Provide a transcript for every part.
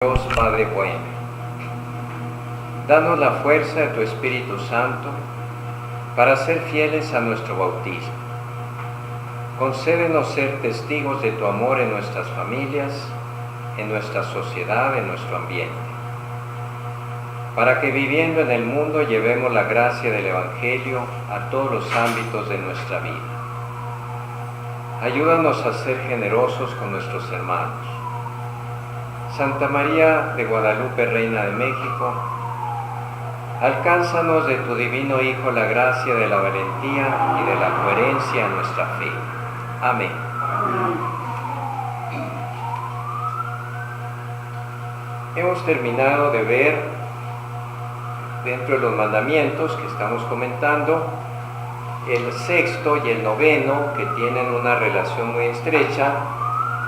Dios Padre bueno, danos la fuerza de tu Espíritu Santo para ser fieles a nuestro bautismo. Concédenos ser testigos de tu amor en nuestras familias, en nuestra sociedad, en nuestro ambiente, para que viviendo en el mundo llevemos la gracia del Evangelio a todos los ámbitos de nuestra vida. Ayúdanos a ser generosos con nuestros hermanos. Santa María de Guadalupe, Reina de México, alcánzanos de tu divino Hijo la gracia de la valentía y de la coherencia en nuestra fe. Amén. Hemos terminado de ver, dentro de los mandamientos que estamos comentando, el sexto y el noveno, que tienen una relación muy estrecha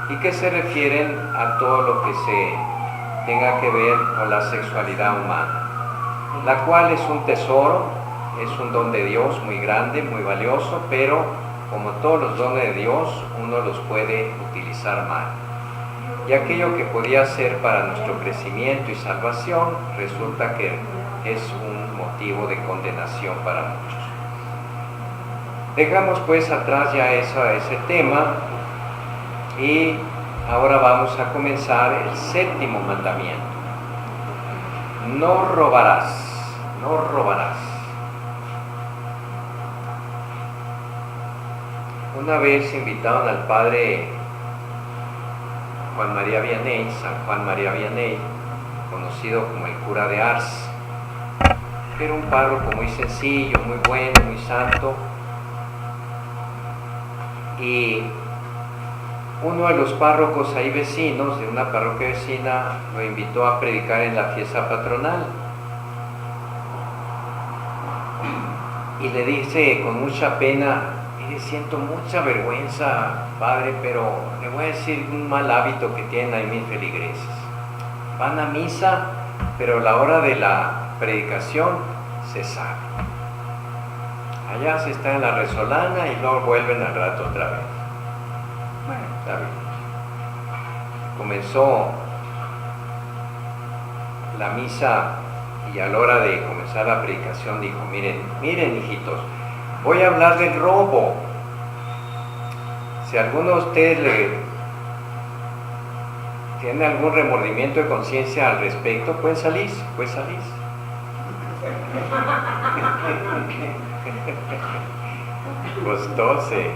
y que se refieren a todo lo que se tenga que ver con la sexualidad humana, la cual es un tesoro, es un don de Dios muy grande, muy valioso, pero como todos los dones de Dios, uno los puede utilizar mal. Y aquello que podía ser para nuestro crecimiento y salvación, resulta que es un motivo de condenación para muchos. Dejamos pues atrás ya ese tema y ahora vamos a comenzar el séptimo mandamiento. No robarás, no robarás. Una vez invitaron al padre Juan María Vianney, San Juan María Vianney, conocido como el cura de Ars. Era un párroco muy sencillo, muy bueno, muy santo. Y uno de los párrocos ahí vecinos, de una parroquia vecina, lo invitó a predicar en la fiesta patronal. Y le dice con mucha pena: mire, siento mucha vergüenza, padre, pero le voy a decir un mal hábito que tienen ahí mis feligreses. Van a misa, pero a la hora de la predicación se sale. Allá se está en la resolana y luego vuelven al rato otra vez. Bueno, está bien. Comenzó la misa y a la hora de comenzar la predicación dijo: miren hijitos, voy a hablar del robo. Si alguno de ustedes tiene algún remordimiento de conciencia al respecto, pueden salir. Costó, se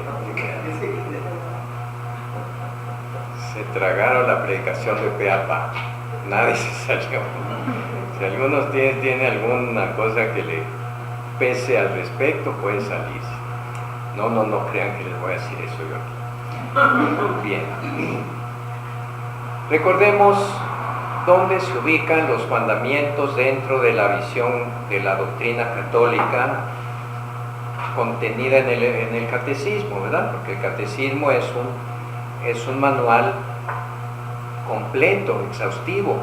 tragaron la predicación de Peapa, nadie se salió. Si alguno de ustedes tiene alguna cosa que le pese al respecto, puede salirse. No crean que les voy a decir eso yo aquí. Bien. Recordemos dónde se ubican los mandamientos dentro de la visión de la doctrina católica contenida en el catecismo, ¿verdad? Porque el catecismo es un manual completo, exhaustivo.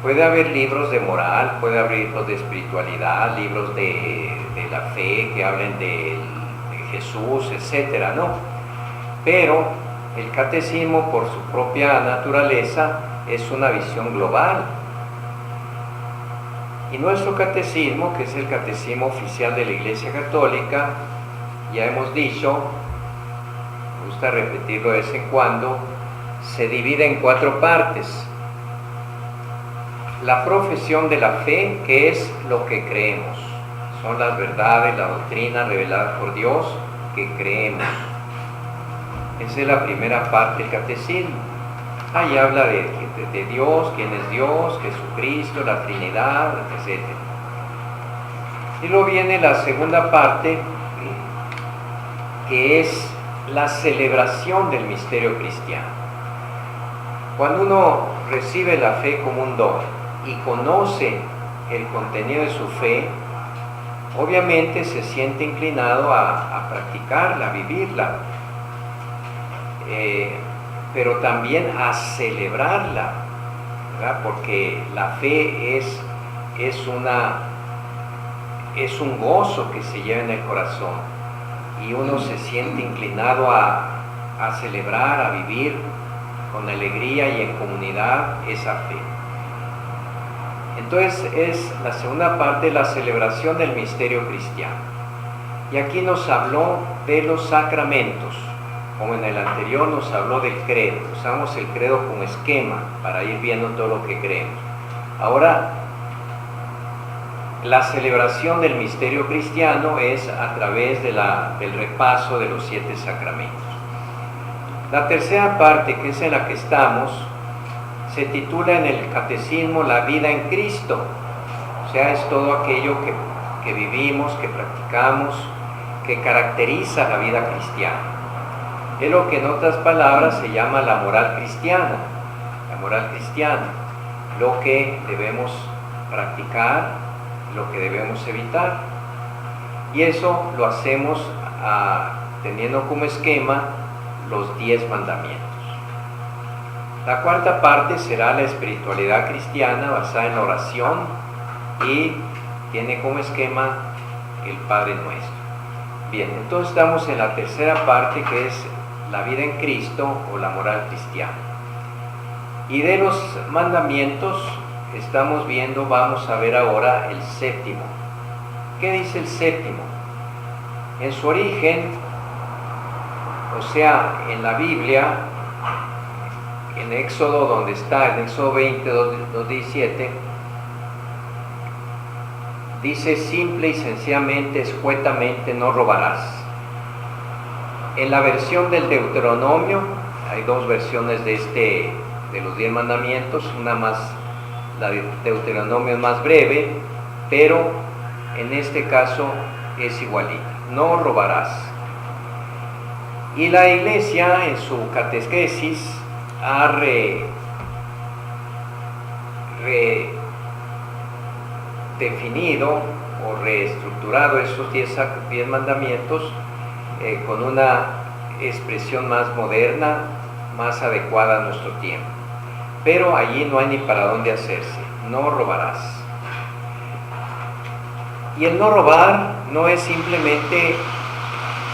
Puede haber libros de moral, puede haber libros de espiritualidad, libros de la fe que hablen de Jesús, etcétera, ¿no? Pero el catecismo, por su propia naturaleza, es una visión global. Y nuestro catecismo, que es el catecismo oficial de la Iglesia Católica, ya hemos dicho, me gusta repetirlo de vez en cuando, se divide en 4 partes. La profesión de la fe, que es lo que creemos, son las verdades, la doctrina revelada por Dios que creemos. Esa es la primera parte del catecismo. Ahí habla de Dios, quién es Dios, Jesucristo, la Trinidad, etc. Y luego viene la segunda parte, que es la celebración del misterio cristiano. Cuando uno recibe la fe como un don y conoce el contenido de su fe, obviamente se siente inclinado a practicarla, a vivirla. Pero también a celebrarla, ¿verdad? Porque la fe es un gozo que se lleva en el corazón y uno se siente inclinado a celebrar, a vivir con alegría y en comunidad esa fe. Entonces es la segunda parte, la celebración del misterio cristiano. Y aquí nos habló de los sacramentos, como en el anterior nos habló del credo. Usamos el credo como esquema para ir viendo todo lo que creemos. Ahora, la celebración del misterio cristiano es a través del repaso de los 7 sacramentos. La tercera parte, que es en la que estamos, se titula en el Catecismo la vida en Cristo. O sea, es todo aquello que vivimos, que practicamos, que caracteriza la vida cristiana. Es lo que en otras palabras se llama la moral cristiana. La moral cristiana, lo que debemos practicar, lo que debemos evitar. Y eso lo hacemos teniendo como esquema los 10 mandamientos. La cuarta parte será la espiritualidad cristiana basada en la oración y tiene como esquema el Padre Nuestro. Bien, entonces estamos en la tercera parte, que es la vida en Cristo o la moral cristiana. Y de los mandamientos estamos viendo, vamos a ver ahora el séptimo. ¿Qué dice el séptimo? En su origen, o sea, en la Biblia, en Éxodo, donde está, en Éxodo 20, 2:17, dice simple y sencillamente, escuetamente, no robarás. En la versión del Deuteronomio, hay 2 versiones de los 10 mandamientos, una más, la de Deuteronomio es más breve, pero en este caso es igualita, no robarás. Y la Iglesia en su catequesis ha redefinido o reestructurado esos 10 mandamientos con una expresión más moderna, más adecuada a nuestro tiempo. Pero allí no hay ni para dónde hacerse, no robarás. Y el no robar no es simplemente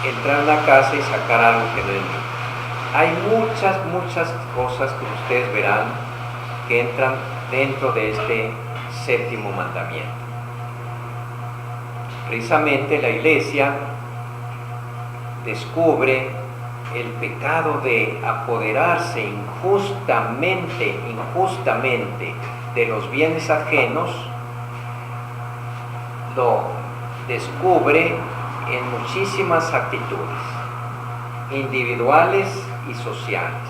entrar a una casa y sacar algo que no es mío. Hay muchas cosas que ustedes verán que entran dentro de este séptimo mandamiento. Precisamente la Iglesia descubre el pecado de apoderarse injustamente de los bienes ajenos, lo descubre en muchísimas actitudes, individuales y sociales.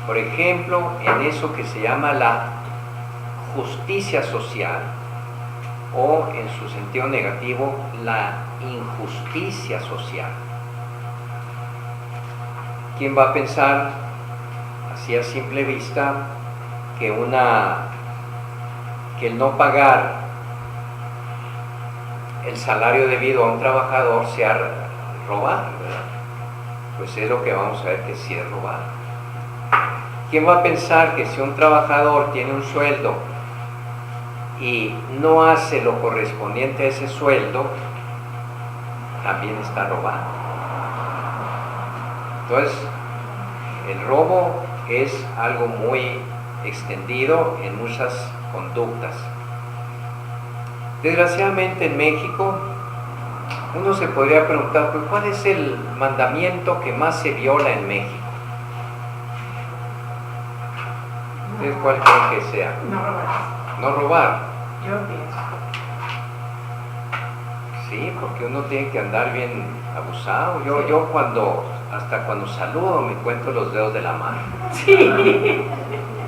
Por ejemplo, en eso que se llama la justicia social, o en su sentido negativo, la injusticia social. ¿Quién va a pensar, así a simple vista, que el no pagar el salario debido a un trabajador sea robar, ¿verdad? Pues es lo que vamos a ver que sí es robar. ¿Quién va a pensar que si un trabajador tiene un sueldo y no hace lo correspondiente a ese sueldo, también está robando? Entonces, el robo es algo muy extendido en muchas conductas. Desgraciadamente en México, uno se podría preguntar, pues, ¿cuál es el mandamiento que más se viola en México? ¿Ustedes cuál creen que sea? No robarás. No robar. Yo pienso. Sí, porque uno tiene que andar bien abusado. Yo hasta cuando saludo me cuento los dedos de la mano. Sí.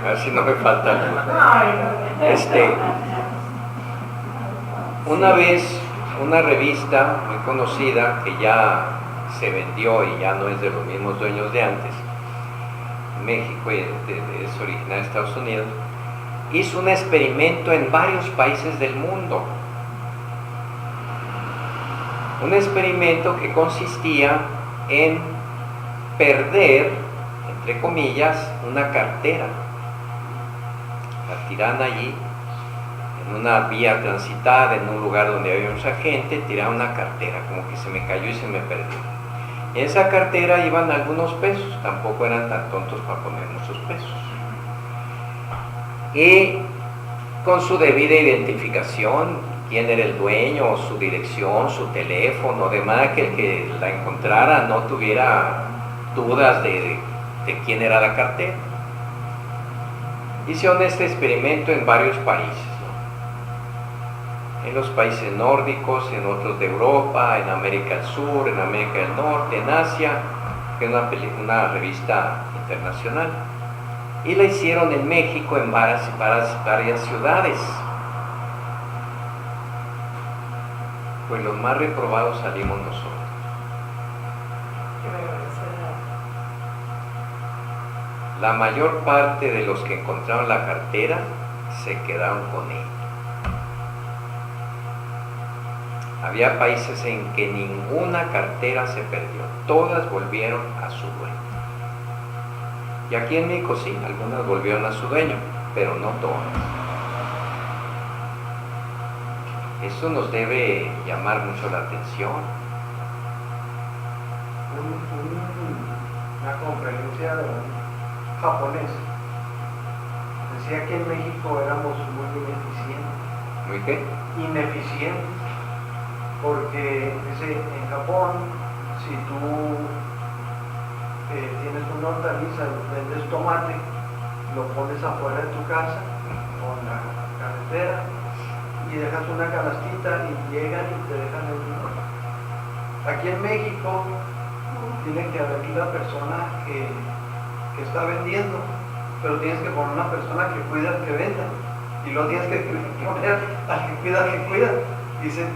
A ver si no me falta nada. Ay, no. Una vez, una revista muy conocida que ya se vendió y ya no es de los mismos dueños de antes, México y es originaria de Estados Unidos, hizo un experimento en varios países del mundo. Un experimento que consistía en perder, entre comillas, una cartera. La tiran allí, en una vía transitada, en un lugar donde había mucha gente, tiraron una cartera, como que se me cayó y se me perdió. En esa cartera iban algunos pesos, tampoco eran tan tontos para poner muchos pesos. Y con su debida identificación, quién era el dueño, su dirección, su teléfono, de manera que el que la encontrara no tuviera dudas de quién era la cartera. Hicieron este experimento en varios países, ¿no? En los países nórdicos, en otros de Europa, en América del Sur, en América del Norte, en Asia, que es una revista internacional. Y la hicieron en México, en varias ciudades. Pues los más reprobados salimos nosotros. Qué barbaridad. La mayor parte de los que encontraron la cartera se quedaron con ella. Había países en que ninguna cartera se perdió, todas volvieron a su dueño. Y aquí en México sí, algunas volvieron a su dueño, pero no todas. Eso nos debe llamar mucho la atención. Una conferencia de un japonés decía que en México éramos muy ineficientes. ¿Muy qué? Ineficientes, porque dice, en Japón, si tú tienes una hortaliza y vendes tomate, lo pones afuera de tu casa o en la carretera y dejas una canastita y llegan y te dejan el dinero. Aquí en México tiene que haber la persona que está vendiendo, pero tienes que poner una persona que cuida al que venda y luego tienes que poner al que cuida al que cuida. Dicen,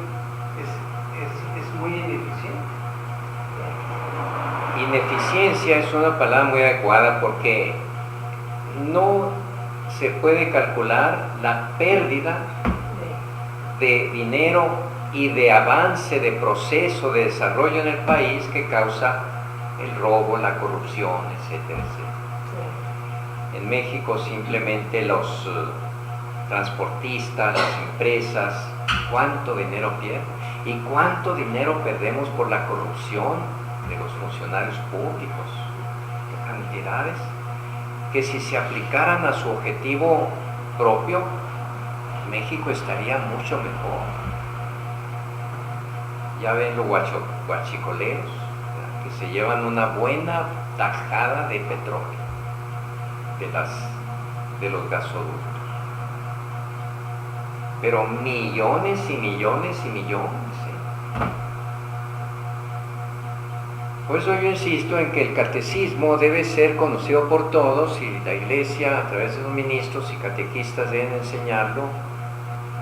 es muy ineficiente. Ineficiencia es una palabra muy adecuada porque no se puede calcular la pérdida de dinero y de avance, de proceso, de desarrollo en el país que causa el robo, la corrupción, etcétera, etcétera. En México simplemente los transportistas, las empresas, cuánto dinero pierden y cuánto dinero perdemos por la corrupción de los funcionarios públicos, cantidades que si se aplicaran a su objetivo propio, México estaría mucho mejor. Ya ven los guachicoleros, que se llevan una buena tajada de petróleo de los gasoductos, pero millones y millones y millones. Por eso yo insisto en que el catecismo debe ser conocido por todos y la Iglesia a través de los ministros y catequistas deben enseñarlo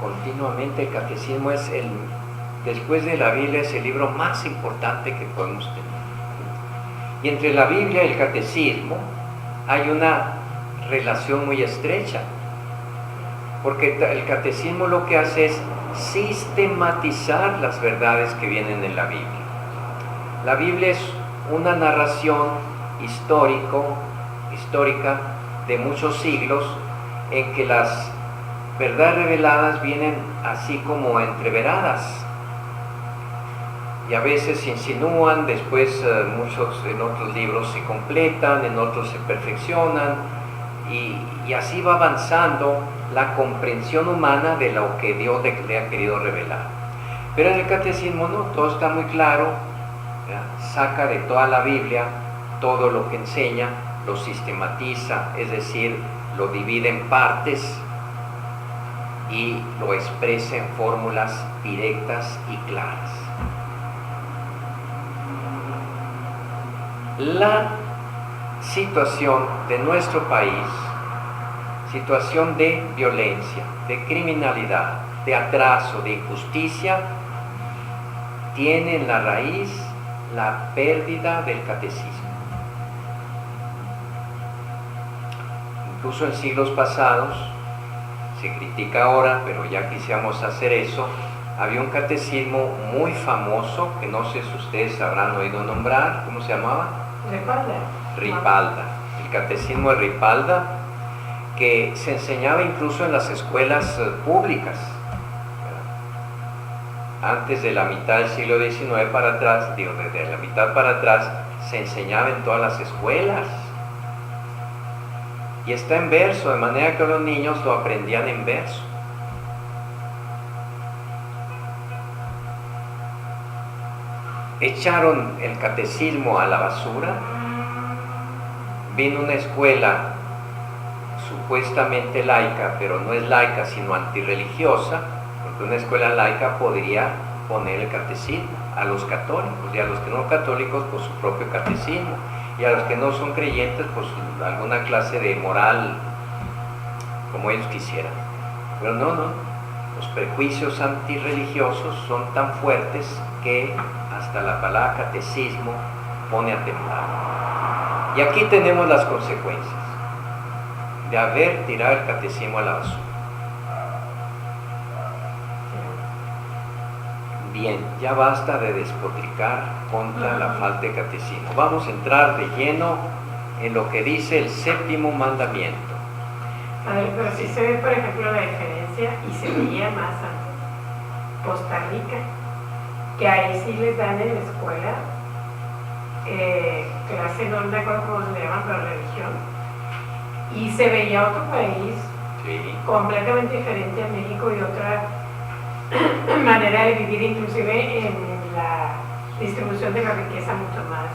continuamente. El catecismo es después de la Biblia, es el libro más importante que podemos tener. Y entre la Biblia y el catecismo hay una relación muy estrecha, porque el catecismo lo que hace es sistematizar las verdades que vienen en la Biblia. La Biblia es una narración histórica de muchos siglos en que las verdades reveladas vienen así como entreveradas y a veces se insinúan, después muchos en otros libros se completan, en otros se perfeccionan y así va avanzando la comprensión humana de lo que Dios le ha querido revelar. Pero en el catecismo no, todo está muy claro, ¿verdad? Saca de toda la Biblia todo lo que enseña, lo sistematiza, es decir, lo divide en partes y lo expresa en fórmulas directas y claras. La situación de nuestro país, situación de violencia, de criminalidad, de atraso, de injusticia, tiene en la raíz la pérdida del catecismo. Incluso en siglos pasados, se critica ahora, pero ya quisiéramos hacer eso, había un catecismo muy famoso, que no sé si ustedes habrán oído nombrar, ¿cómo se llamaba? Ripalda, el catecismo de Ripalda, que se enseñaba incluso en las escuelas públicas. Antes de la mitad del siglo XIX para atrás, desde la mitad para atrás, se enseñaba en todas las escuelas. Y está en verso, de manera que los niños lo aprendían en verso. echaron el catecismo a la basura. Vino una escuela supuestamente laica, pero no es laica sino antirreligiosa, porque una escuela laica podría poner el catecismo a los católicos, y a los que no católicos pues su propio catecismo, y a los que no son creyentes pues alguna clase de moral como ellos quisieran. Pero no, los prejuicios antirreligiosos son tan fuertes que hasta la palabra catecismo pone a temblar. Y aquí tenemos las consecuencias de haber tirado el catecismo a la basura. Bien, ya basta de despotricar contra la falta de catecismo. Vamos a entrar de lleno en lo que dice el séptimo mandamiento. Padre, pero sí se ve, por ejemplo, la diferencia, y se veía más antes. Costa Rica, que ahí sí les dan en la escuela clase, no me acuerdo cómo se le llaman, pero religión, y se veía otro país completamente diferente a México y otra manera de vivir, inclusive en la distribución de la riqueza mucho más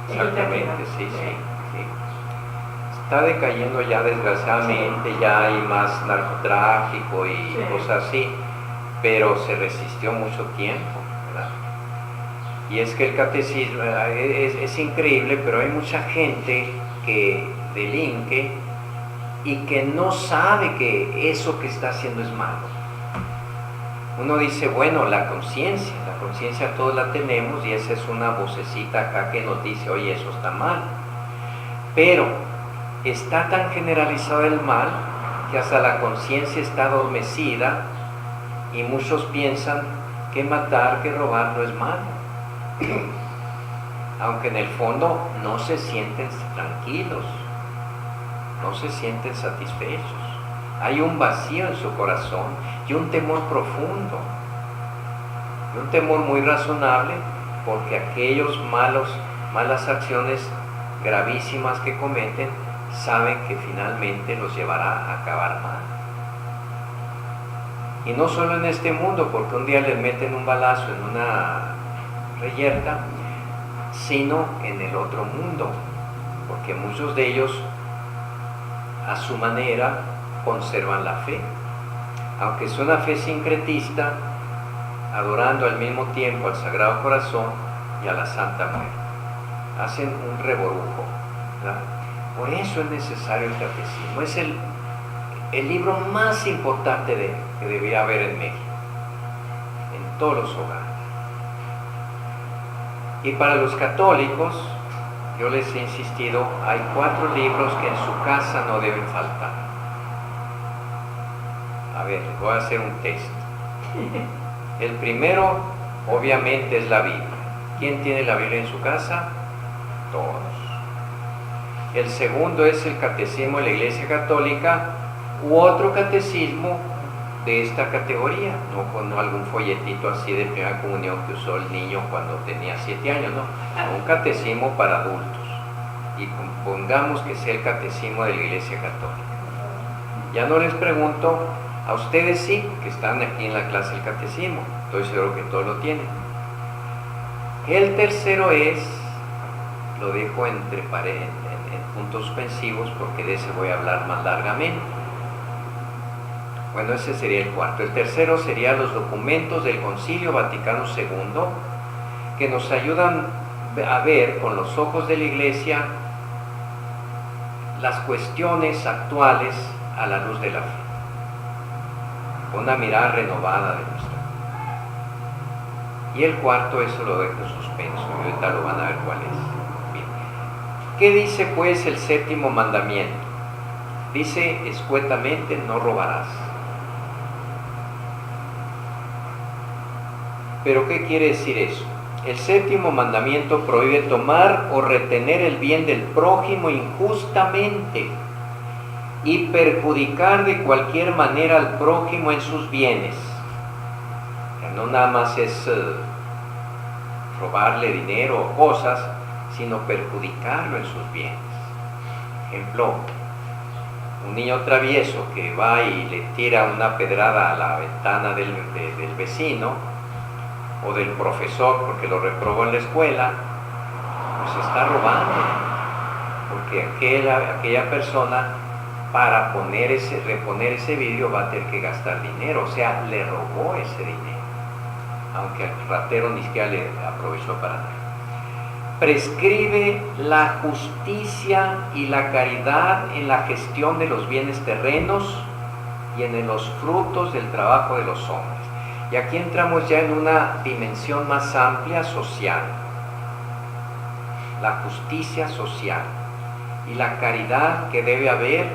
exactamente, sí. Está decayendo ya, desgraciadamente, ya hay más narcotráfico y cosas así, pero se resistió mucho tiempo, ¿verdad? Y es que el catecismo es increíble, pero hay mucha gente que delinque y que no sabe que eso que está haciendo es malo. Uno dice, bueno, la conciencia todos la tenemos, y esa es una vocecita acá que nos dice, oye, eso está mal. Pero está tan generalizado el mal que hasta la conciencia está adormecida, y muchos piensan que matar, que robar no es malo. Aunque en el fondo no se sienten tranquilos, no se sienten satisfechos. Hay un vacío en su corazón y un temor profundo, y un temor muy razonable, porque aquellos malas acciones gravísimas que cometen saben que finalmente los llevará a acabar mal. Y no solo en este mundo, porque un día les meten un balazo en una reyerta, sino en el otro mundo, porque muchos de ellos a su manera conservan la fe, aunque es una fe sincretista, adorando al mismo tiempo al Sagrado Corazón y a la Santa Muerte. Hacen un reborujo, ¿verdad? Por eso es necesario el catecismo. Es el libro más importante que debería haber en México, en todos los hogares. Y para los católicos, yo les he insistido, hay 4 libros que en su casa no deben faltar. A ver, les voy a hacer un test. El primero, obviamente, es la Biblia. ¿Quién tiene la Biblia en su casa? Todos. El segundo es el Catecismo de la Iglesia Católica u otro catecismo de esta categoría, no algún folletito así de primera comunión que usó el niño cuando tenía 7 años, no, un catecismo para adultos, y pongamos que sea el catecismo de la Iglesia Católica. Ya no les pregunto, a ustedes sí, que están aquí en la clase del catecismo, estoy seguro que todos lo tienen. El tercero es, lo dejo en puntos suspensivos porque de ese voy a hablar más largamente. Bueno, ese sería el cuarto. El tercero sería los documentos del Concilio Vaticano II, que nos ayudan a ver con los ojos de la Iglesia las cuestiones actuales a la luz de la fe, con una mirada renovada de nuestra fe. Y el cuarto, eso lo dejo en suspenso, y ahorita lo van a ver cuál es. Bien. ¿Qué dice pues el séptimo mandamiento? Dice escuetamente, no robarás. ¿Pero qué quiere decir eso? El séptimo mandamiento prohíbe tomar o retener el bien del prójimo injustamente y perjudicar de cualquier manera al prójimo en sus bienes. No nada más es robarle dinero o cosas, sino perjudicarlo en sus bienes. Ejemplo, un niño travieso que va y le tira una pedrada a la ventana del vecino, o del profesor porque lo reprobó en la escuela, pues está robando, porque aquella persona para reponer ese vidrio va a tener que gastar dinero, o sea, le robó ese dinero, aunque al ratero ni siquiera le aprovechó para nada. Prescribe la justicia y la caridad en la gestión de los bienes terrenos y en los frutos del trabajo de los hombres. Y aquí entramos ya en una dimensión más amplia social. La justicia social y la caridad que debe haber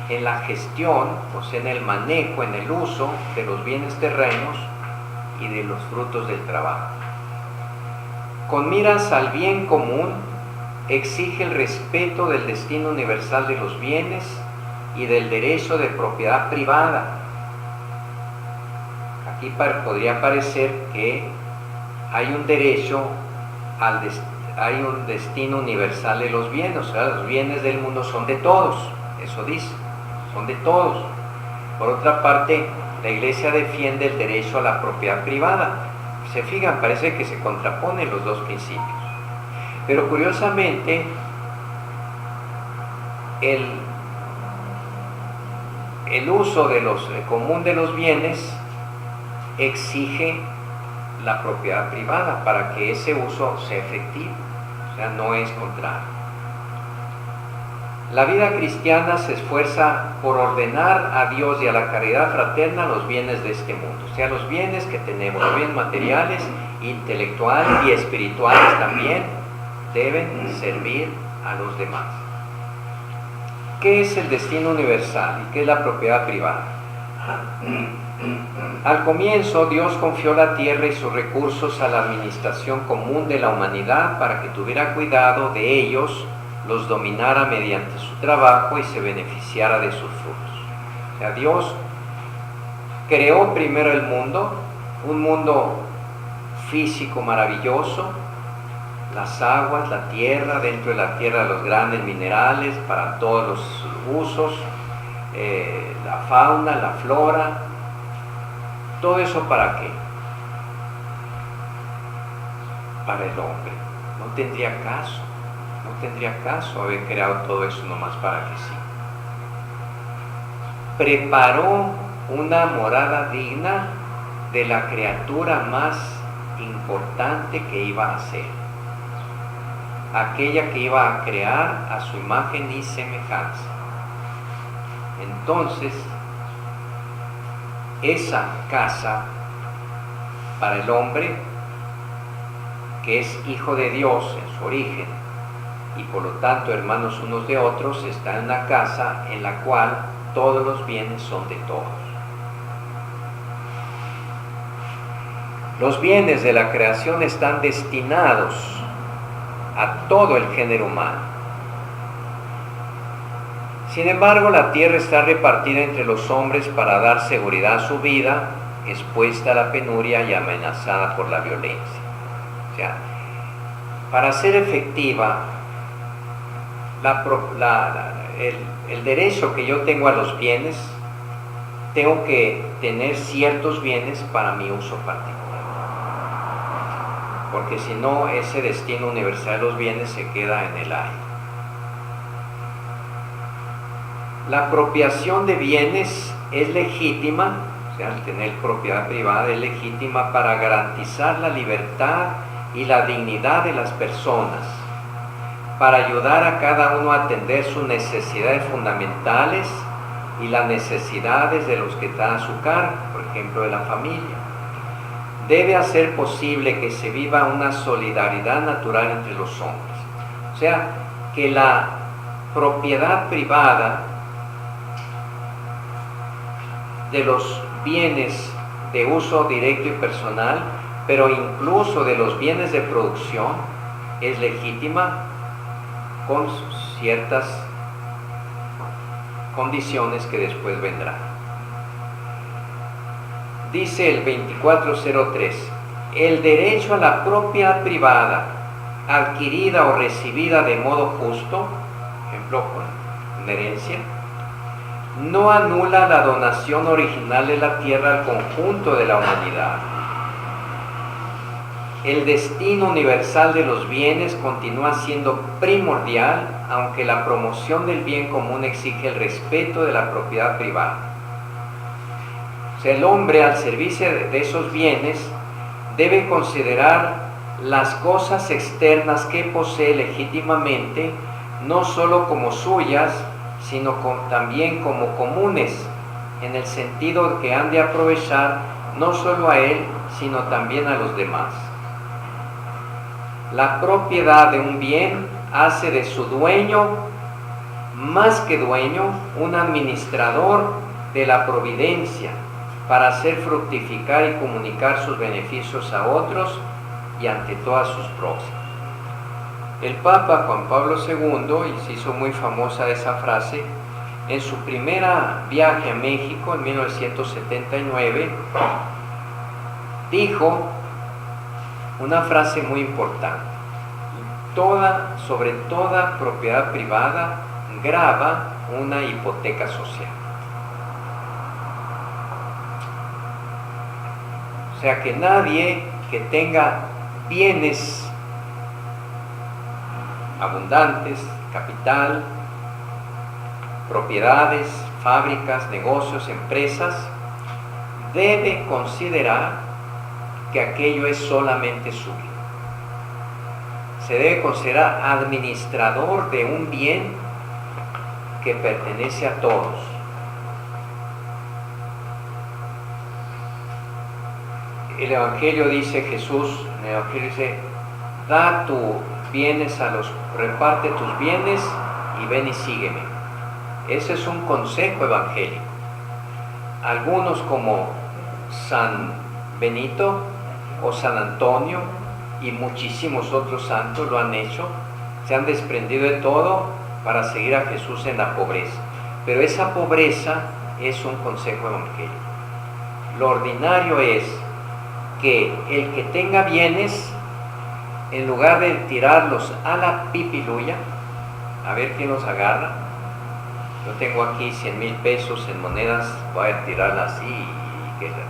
en la gestión, o sea, en el manejo, en el uso de los bienes terrenos y de los frutos del trabajo. Con miras al bien común, exige el respeto del destino universal de los bienes y del derecho de propiedad privada. Aquí podría parecer que hay un derecho hay un destino universal de los bienes, o sea, los bienes del mundo son de todos, eso dice, son de todos. Por otra parte, la Iglesia defiende el derecho a la propiedad privada. Se fijan, parece que se contraponen los dos principios. Pero curiosamente, el uso común de los bienes exige la propiedad privada para que ese uso sea efectivo, o sea, no es contrario. La vida cristiana se esfuerza por ordenar a Dios y a la caridad fraterna los bienes de este mundo, o sea, los bienes que tenemos, los bienes materiales, intelectuales y espirituales también deben servir a los demás. ¿Qué es el destino universal y qué es la propiedad privada? Al comienzo, Dios confió la tierra y sus recursos a la administración común de la humanidad para que tuviera cuidado de ellos, los dominara mediante su trabajo y se beneficiara de sus frutos. O sea, Dios creó primero el mundo, un mundo físico maravilloso, las aguas, la tierra, dentro de la tierra los grandes minerales para todos los usos, la fauna, la flora, todo eso ¿para qué? Para el hombre. No tendría caso haber creado todo eso nomás para que sí. Preparó una morada digna de la criatura más importante que iba a ser, aquella que iba a crear a su imagen y semejanza. Entonces, esa casa para el hombre, que es hijo de Dios en su origen, y por lo tanto hermanos unos de otros, está en una casa en la cual todos los bienes son de todos. Los bienes de la creación están destinados a todo el género humano. Sin embargo, la tierra está repartida entre los hombres para dar seguridad a su vida, expuesta a la penuria y amenazada por la violencia. O sea, para ser efectiva el derecho que yo tengo a los bienes, tengo que tener ciertos bienes para mi uso particular, porque si no, ese destino universal de los bienes se queda en el aire. La apropiación de bienes es legítima, o sea, al tener propiedad privada es legítima para garantizar la libertad y la dignidad de las personas, para ayudar a cada uno a atender sus necesidades fundamentales y las necesidades de los que están a su cargo, por ejemplo, de la familia. Debe hacer posible que se viva una solidaridad natural entre los hombres. O sea, que la propiedad privada de los bienes de uso directo y personal, pero incluso de los bienes de producción, es legítima con ciertas condiciones que después vendrán. Dice el 2403, el derecho a la propiedad privada, adquirida o recibida de modo justo, por ejemplo, con herencia, no anula la donación original de la tierra al conjunto de la humanidad. el destino universal de los bienes continúa siendo primordial, aunque la promoción del bien común exige el respeto de la propiedad privada. O sea, el hombre, al servicio de esos bienes, debe considerar las cosas externas que posee legítimamente, no solo como suyas, sino también como comunes, en el sentido de que han de aprovechar no solo a él, sino también a los demás. La propiedad de un bien hace de su dueño, más que dueño, un administrador de la providencia, para hacer fructificar y comunicar sus beneficios a otros y ante todas sus próximas. El Papa Juan Pablo II, y se hizo muy famosa esa frase, en su primera viaje a México en 1979, dijo una frase muy importante: sobre toda propiedad privada grava una hipoteca social. O sea que nadie que tenga bienes abundantes, capital, propiedades, fábricas, negocios, empresas, debe considerar que aquello es solamente suyo. Se debe considerar administrador de un bien que pertenece a todos. El Evangelio dice, Jesús, en el Evangelio dice, da tus bienes reparte tus bienes y ven y sígueme. Ese es un consejo evangélico. Algunos como San Benito o San Antonio y muchísimos otros santos lo han hecho, se han desprendido de todo para seguir a Jesús en la pobreza. Pero esa pobreza es un consejo evangélico. Lo ordinario es que el que tenga bienes, en lugar de tirarlos a la pipiluya, a ver quién los agarra, yo tengo aquí 100,000 pesos en monedas, voy a tirarlas así y qué es verdad.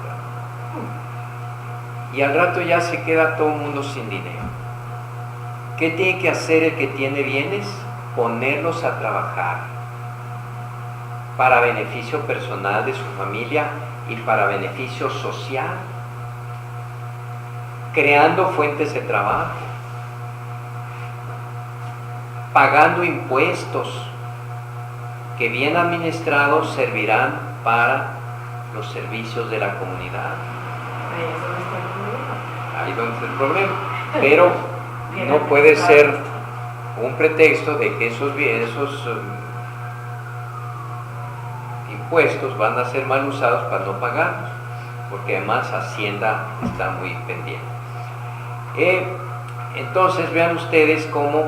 Y al rato ya se queda todo el mundo sin dinero. ¿Qué tiene que hacer el que tiene bienes? Ponerlos a trabajar para beneficio personal de su familia y para beneficio social, creando fuentes de trabajo, pagando impuestos que bien administrados servirán para los servicios de la comunidad. Ahí donde está el problema. Pero no puede ser un pretexto de que esos impuestos van a ser mal usados para no pagarlos, porque además Hacienda está muy pendiente. Entonces vean ustedes cómo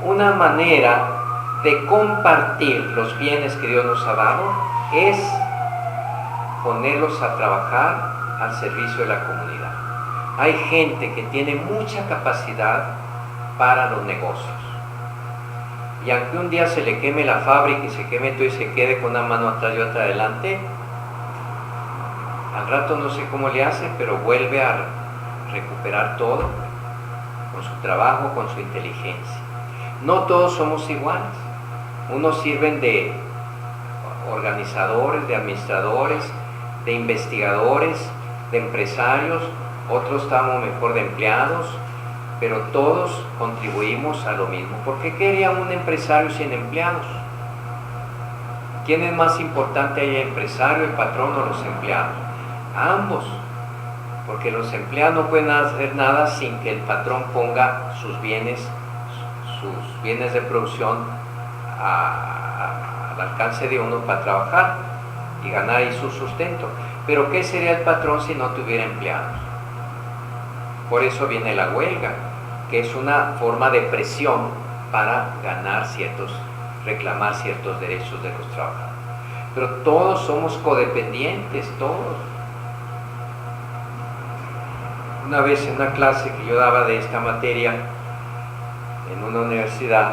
una manera de compartir los bienes que Dios nos ha dado es ponerlos a trabajar al servicio de la comunidad. Hay gente que tiene mucha capacidad para los negocios, y aunque un día se le queme la fábrica y se queme todo y se quede con una mano atrás y otra adelante, al rato no sé cómo le hace, pero vuelve a recuperar todo con su trabajo, con su inteligencia. No todos somos iguales. Unos sirven de organizadores, de administradores, de investigadores, de empresarios, otros estamos mejor de empleados, pero todos contribuimos a lo mismo. ¿Por qué quería un empresario sin empleados? ¿Quién es más importante ahí, el empresario, el patrón o los empleados? Ambos, porque los empleados no pueden hacer nada sin que el patrón ponga sus bienes de producción al alcance de uno para trabajar y ganar ahí su sustento. Pero ¿qué sería el patrón si no tuviera empleados? Por eso viene la huelga, que es una forma de presión para reclamar ciertos derechos de los trabajadores. Pero todos somos codependientes, todos. Una vez en una clase que yo daba de esta materia en una universidad,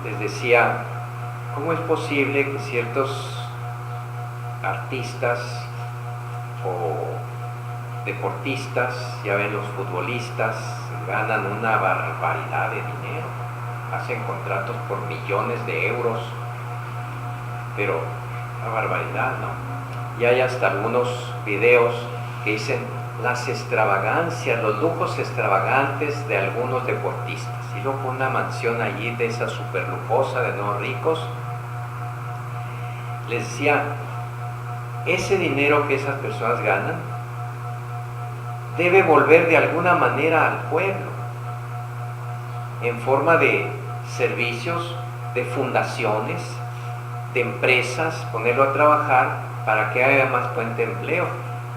les decía, ¿cómo es posible que ciertos artistas o deportistas, ya ven, los futbolistas ganan una barbaridad de dinero, hacen contratos por millones de euros, pero una barbaridad, ¿no? Y hay hasta algunos videos que dicen las extravagancias, los lujos extravagantes de algunos deportistas, y luego una mansión allí de esa super lujosa de no ricos. Les decía, ese dinero que esas personas ganan debe volver de alguna manera al pueblo, en forma de servicios, de fundaciones, de empresas, ponerlo a trabajar para que haya más fuente de empleo.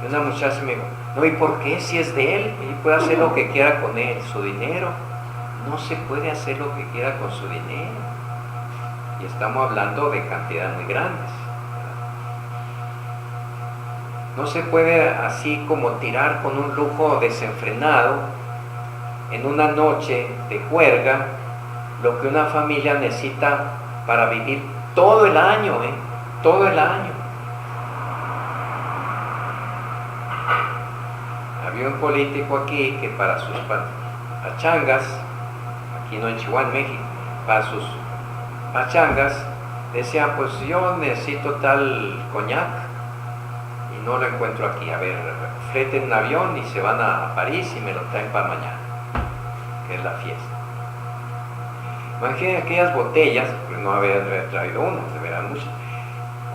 Y una muchacha me dijo, no, ¿y por qué? Si es de él, él puede hacer lo que quiera con él, su dinero. No se puede hacer lo que quiera con su dinero. Y estamos hablando de cantidades muy grandes. No se puede así como tirar con un lujo desenfrenado en una noche de juerga lo que una familia necesita para vivir todo el año, todo el año. Había un político aquí que para sus pachangas, aquí no en Chihuahua, en México, para sus pachangas decía, pues yo necesito tal coñac y no lo encuentro aquí, a ver, fleten un avión y se van a París y me lo traen para mañana, que es la fiesta. Imaginen aquellas botellas, pues no había traído una, de verán muchas.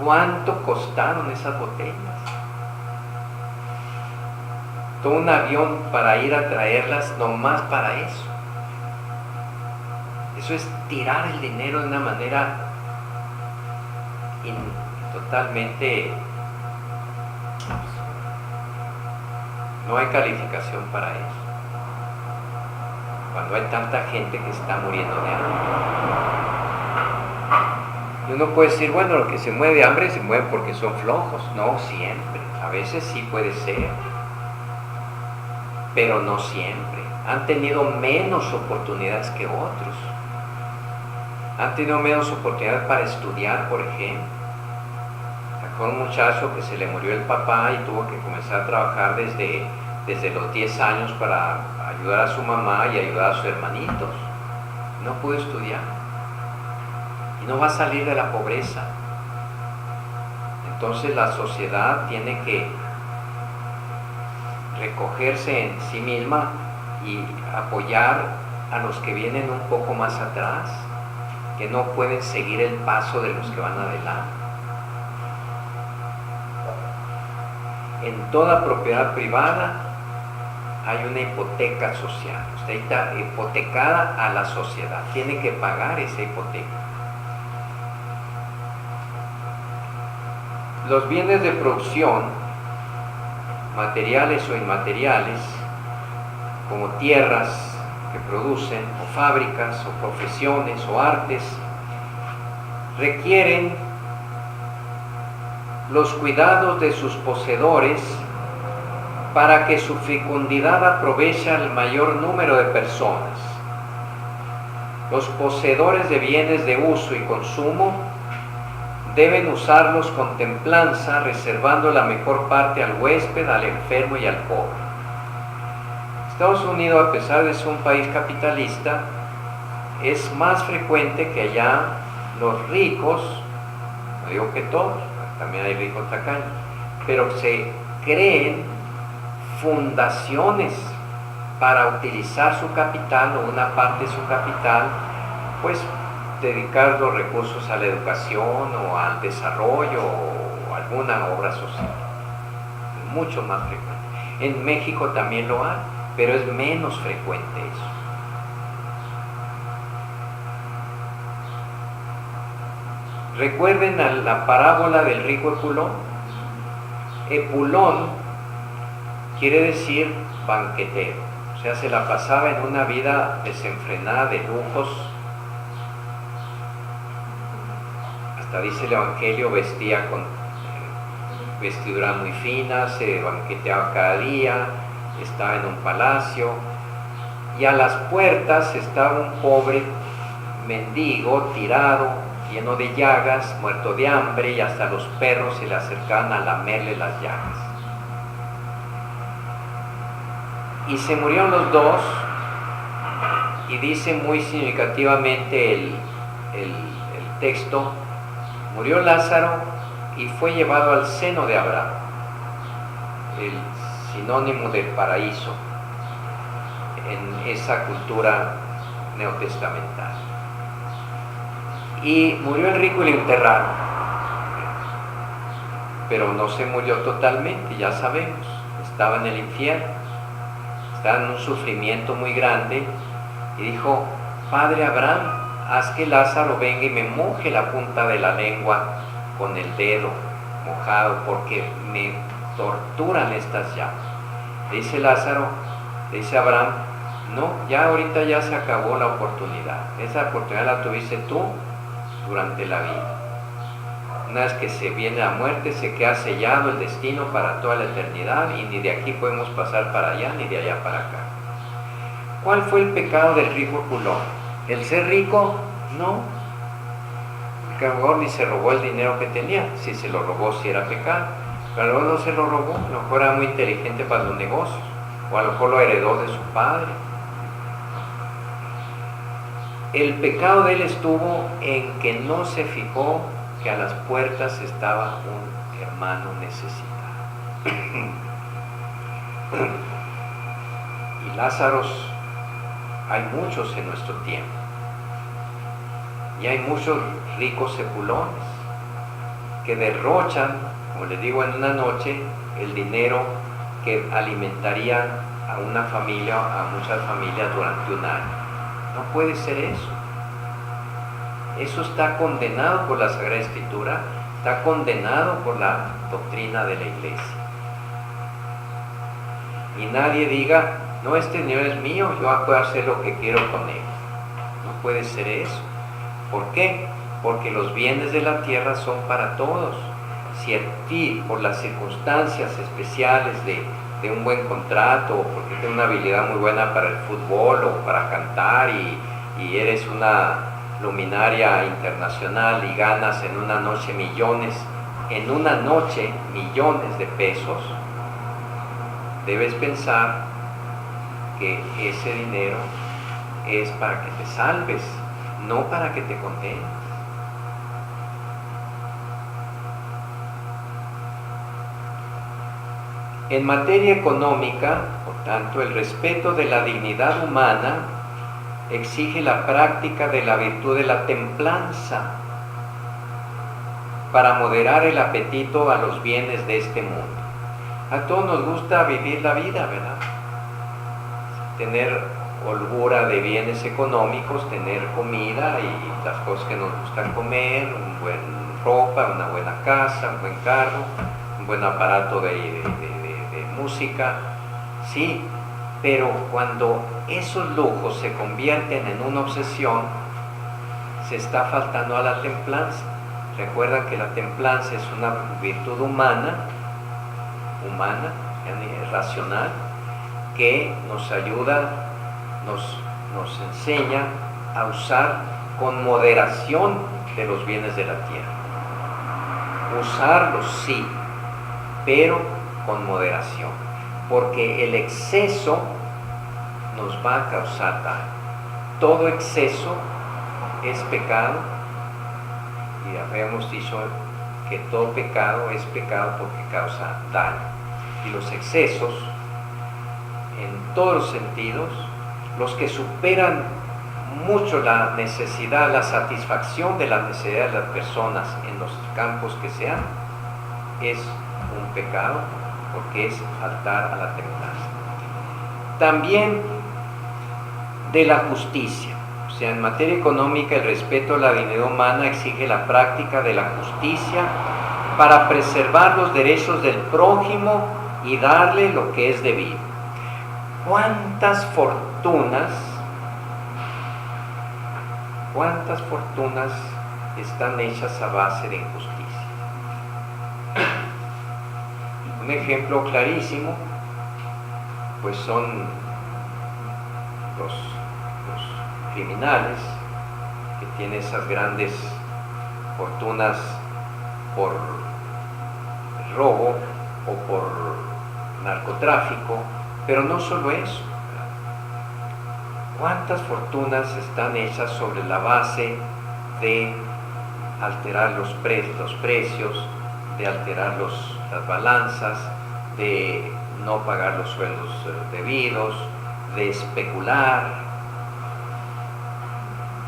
¿Cuánto costaron esas botellas? Todo un avión para ir a traerlas, nomás para eso. Eso es tirar el dinero de una manera totalmente... No hay calificación para eso. Cuando hay tanta gente que está muriendo de hambre. Y uno puede decir, bueno, lo que se mueve de hambre se mueve porque son flojos. No siempre. A veces sí puede ser, pero no siempre. Han tenido menos oportunidades que otros. Han tenido menos oportunidades para estudiar, por ejemplo. Con un muchacho que se le murió el papá y tuvo que comenzar a trabajar desde los 10 años para ayudar a su mamá y ayudar a sus hermanitos. No pudo estudiar y no va a salir de la pobreza. Entonces la sociedad tiene que recogerse en sí misma y apoyar a los que vienen un poco más atrás, que no pueden seguir el paso de los que van adelante. En toda propiedad privada hay una hipoteca social. Usted está hipotecada a la sociedad, tiene que pagar esa hipoteca. Los bienes de producción, materiales o inmateriales, como tierras que producen, o fábricas, o profesiones, o artes, requieren los cuidados de sus poseedores para que su fecundidad aproveche al mayor número de personas. Los poseedores de bienes de uso y consumo deben usarlos con templanza, reservando la mejor parte al huésped, al enfermo y al pobre. Estados Unidos, a pesar de ser un país capitalista, es más frecuente que allá los ricos, no digo que todos, también hay ricos tacaños, pero se creen fundaciones para utilizar su capital o una parte de su capital, pues dedicar los recursos a la educación o al desarrollo o alguna obra social. Es mucho más frecuente. En México también lo hay, pero es menos frecuente eso. ¿Recuerden a la parábola del rico Epulón? Epulón quiere decir banquetero, o sea, se la pasaba en una vida desenfrenada de lujos. Hasta dice el Evangelio, vestía con vestiduras muy finas, se banqueteaba cada día, estaba en un palacio, y a las puertas estaba un pobre mendigo tirado, lleno de llagas, muerto de hambre, y hasta los perros se le acercaban a lamerle las llagas. Y se murieron los dos, y dice muy significativamente el texto, murió Lázaro y fue llevado al seno de Abraham, el sinónimo del paraíso en esa cultura neotestamental. Y murió el rico y lo enterraron, pero no se murió totalmente, ya sabemos, estaba en el infierno, estaba en un sufrimiento muy grande, y dijo: Padre Abraham, haz que Lázaro venga y me moje la punta de la lengua con el dedo mojado, porque me torturan estas llamas. Dice Lázaro, dice Abraham: no, ya ahorita ya se acabó la oportunidad, esa oportunidad la tuviste tú durante la vida. Una vez que se viene la muerte, se queda sellado el destino para toda la eternidad, y ni de aquí podemos pasar para allá, ni de allá para acá. ¿Cuál fue el pecado del rico culón? ¿El ser rico? No. Que a lo mejor ni se robó el dinero que tenía. Si se lo robó, sí era pecado. Pero a lo mejor no se lo robó, a lo mejor era muy inteligente para los negocios, o a lo mejor lo heredó de su padre. El pecado de él estuvo en que no se fijó que a las puertas estaba un hermano necesitado. Y Lázaros hay muchos en nuestro tiempo, y hay muchos ricos sepulones que derrochan, como les digo, en una noche el dinero que alimentaría a una familia, a muchas familias durante un año. No puede ser eso. Eso está condenado por la Sagrada Escritura, está condenado por la doctrina de la Iglesia. Y nadie diga: no, este dinero es mío, yo puedo hacer lo que quiero con él. No puede ser eso. ¿Por qué? Porque los bienes de la tierra son para todos. Si a ti, por las circunstancias especiales de un buen contrato, o porque tienes una habilidad muy buena para el fútbol o para cantar, y eres una luminaria internacional y ganas en una noche millones de pesos, debes pensar que ese dinero es para que te salves, no para que te condenes. En materia económica, por tanto, el respeto de la dignidad humana exige la práctica de la virtud de la templanza para moderar el apetito a los bienes de este mundo. A todos nos gusta vivir la vida, ¿verdad? Tener holgura de bienes económicos, tener comida y las cosas que nos gustan comer, una buena ropa, una buena casa, un buen carro, un buen aparato de música, sí, pero cuando esos lujos se convierten en una obsesión, se está faltando a la templanza. Recuerdan que la templanza es una virtud humana, racional, que nos ayuda, nos enseña a usar con moderación de los bienes de la tierra. Usarlos sí, pero con moderación, porque el exceso nos va a causar daño. Todo exceso es pecado, y habíamos dicho que todo pecado es pecado porque causa daño. Y los excesos, en todos los sentidos, los que superan mucho la necesidad, la satisfacción de las necesidades de las personas en los campos que sean, es un pecado, porque es faltar a la templanza. También de la justicia. O sea, en materia económica, el respeto a la dignidad humana exige la práctica de la justicia para preservar los derechos del prójimo y darle lo que es debido. ¿Cuántas fortunas están hechas a base de injusticia? Un ejemplo clarísimo, pues son los criminales que tienen esas grandes fortunas por robo o por narcotráfico, Pero no solo eso, ¿cuántas fortunas están hechas sobre la base de alterar los precios, de alterar las balanzas, de no pagar los sueldos debidos, de especular?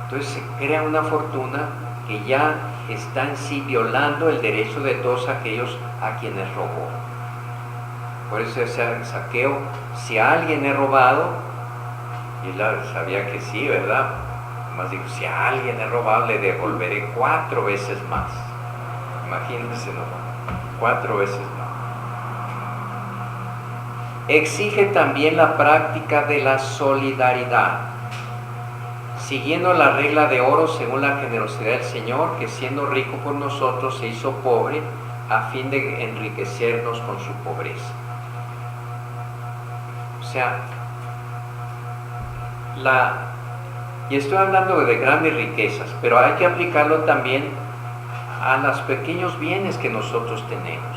Entonces se crea una fortuna que ya está en sí violando el derecho de todos aquellos a quienes robó. Por eso ese saqueo, si a alguien he robado, y él sabía que sí, ¿verdad? Más digo, si a alguien he robado, le devolveré 4 veces más. Imagínense, ¿no? 4 veces más. Exige también la práctica de la solidaridad, siguiendo la regla de oro según la generosidad del Señor, que siendo rico por nosotros se hizo pobre a fin de enriquecernos con su pobreza. O sea, y estoy hablando de grandes riquezas, pero hay que aplicarlo también a los pequeños bienes que nosotros tenemos.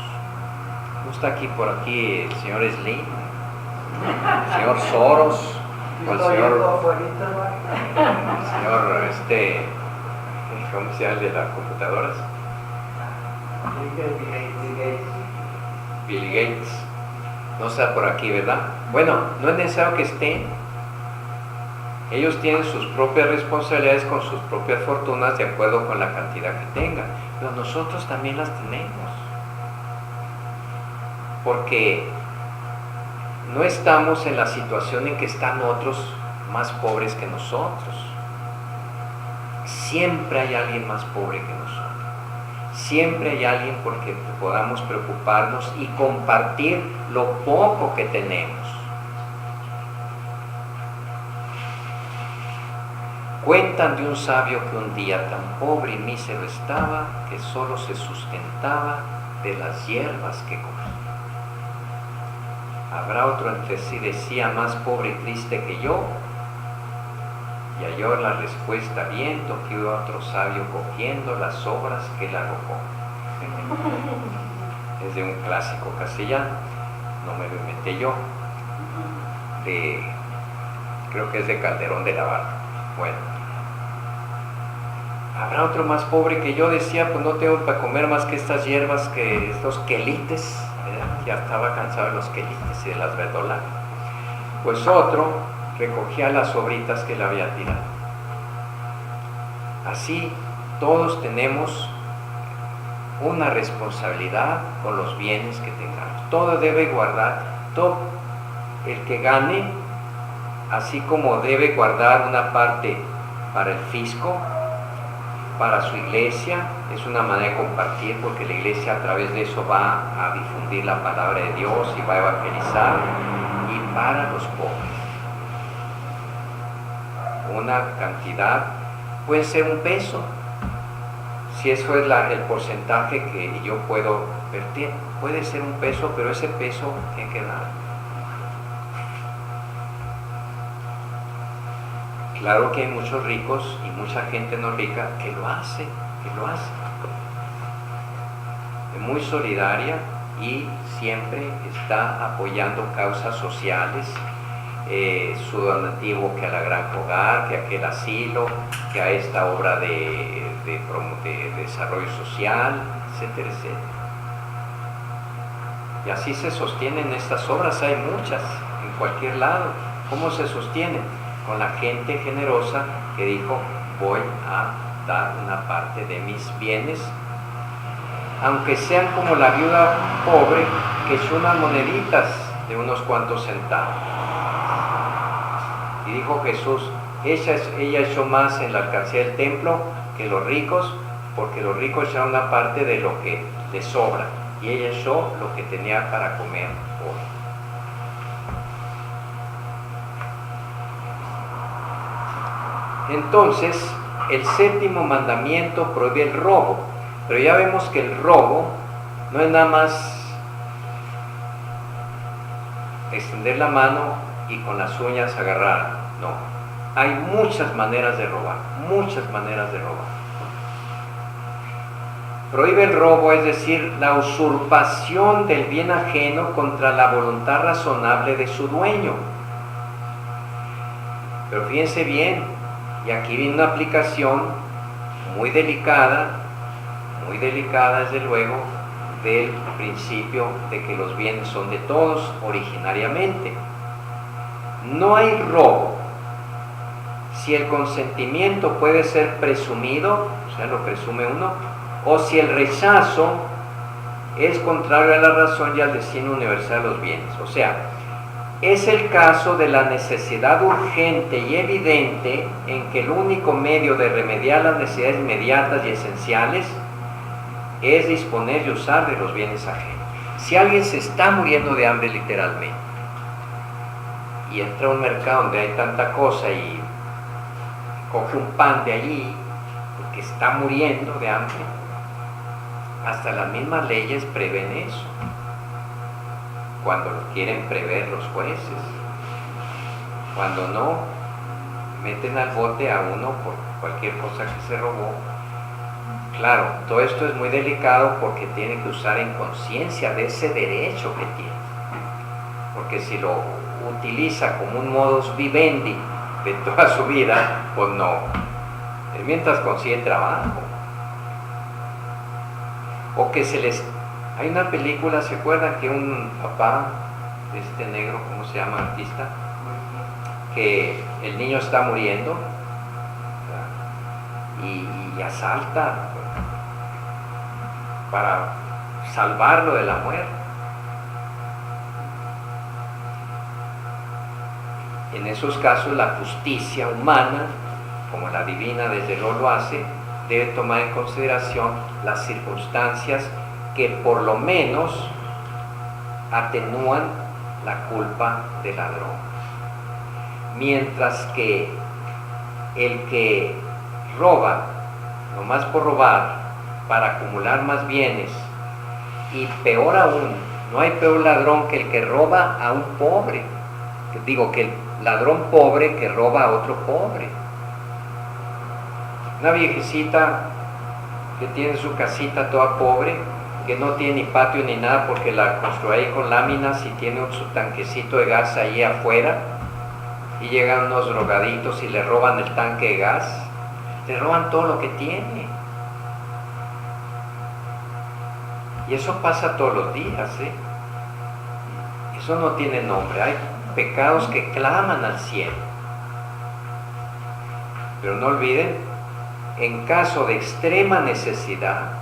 ¿No está por aquí el señor Slim, el señor Soros, o el señor ¿cómo se llama el de las computadoras? Bill Gates. No está por aquí, ¿verdad? Bueno, no es necesario que estén. Ellos tienen sus propias responsabilidades con sus propias fortunas de acuerdo con la cantidad que tengan, pero nosotros también las tenemos, porque no estamos en la situación en que están otros más pobres que nosotros. Siempre hay alguien más pobre que nosotros. Siempre hay alguien por quien podamos preocuparnos y compartir lo poco que tenemos. Cuentan de un sabio que un día tan pobre y mísero estaba que solo se sustentaba de las hierbas que cogía. Habrá otro entre sí decía más pobre y triste que yo, y halló la respuesta viendo que hubo otro sabio cogiendo las obras que él arrojó. Es de un clásico castellano, no me lo inventé yo, creo que es de Calderón de la Barca. Bueno, habrá otro más pobre que yo, decía, pues no tengo para comer más que estas hierbas, que estos quelites, ¿verdad? Ya estaba cansado de los quelites y de las verdolagas. Pues otro recogía las sobritas que le había tirado. Así todos tenemos una responsabilidad con los bienes que tengamos. Todo debe guardar, todo el que gane, así como debe guardar una parte para el fisco, para su iglesia, es una manera de compartir, porque la iglesia a través de eso va a difundir la palabra de Dios y va a evangelizar, y para los pobres. Una cantidad, puede ser un peso, si eso es el porcentaje que yo puedo vertir, puede ser un peso, pero ese peso tiene que dar. Claro que hay muchos ricos y mucha gente no rica que lo hace, es muy solidaria y siempre está apoyando causas sociales, su donativo que a la Granja Hogar, que a aquel asilo, que a esta obra de desarrollo social, etcétera, etcétera. Y así se sostienen estas obras, hay muchas en cualquier lado. ¿Cómo se sostienen? Con la gente generosa que dijo, voy a dar una parte de mis bienes, aunque sean como la viuda pobre que echó unas moneditas de unos cuantos centavos. Y dijo Jesús, ella echó más en la alcancía del templo que los ricos, porque los ricos echaron una parte de lo que les sobra, y ella echó lo que tenía para comer hoy. Entonces, el séptimo mandamiento prohíbe el robo, pero ya vemos que el robo no es nada más extender la mano y con las uñas agarrar, no. Hay muchas maneras de robar, muchas maneras de robar. Prohíbe el robo, es decir, la usurpación del bien ajeno contra la voluntad razonable de su dueño. Pero fíjense bien, y aquí viene una aplicación muy delicada desde luego, del principio de que los bienes son de todos originariamente. No hay robo si el consentimiento puede ser presumido, o sea, lo presume uno, o si el rechazo es contrario a la razón y al destino universal de los bienes. O sea, es el caso de la necesidad urgente y evidente en que el único medio de remediar las necesidades inmediatas y esenciales es disponer y usar de los bienes ajenos. Si alguien se está muriendo de hambre literalmente y entra a un mercado donde hay tanta cosa y coge un pan de allí porque está muriendo de hambre, hasta las mismas leyes prevén eso, cuando lo quieren prever los jueces. Cuando no, meten al bote a uno por cualquier cosa que se robó. Claro, todo esto es muy delicado porque tiene que usar en conciencia de ese derecho que tiene, porque si lo utiliza como un modus vivendi de toda su vida, pues no, es mientras consigue trabajo. O que se les... Hay una película, ¿se acuerdan? Que un papá, este negro, ¿cómo se llama? Artista, que el niño está muriendo y asalta para salvarlo de la muerte. En esos casos la justicia humana, como la divina desde luego lo hace, debe tomar en consideración las circunstancias que por lo menos atenúan la culpa del ladrón. Mientras que el que roba, nomás por robar, para acumular más bienes, y peor aún, no hay peor ladrón que el que roba a un pobre, que el ladrón pobre que roba a otro pobre. Una viejecita que tiene su casita toda pobre, que no tiene ni patio ni nada porque la construyó ahí con láminas y tiene su tanquecito de gas ahí afuera, y llegan unos drogaditos y le roban el tanque de gas, le roban todo lo que tiene. Y eso pasa todos los días, ¿eh? Eso no tiene nombre. Hay pecados que claman al cielo. Pero no olviden, en caso de extrema necesidad,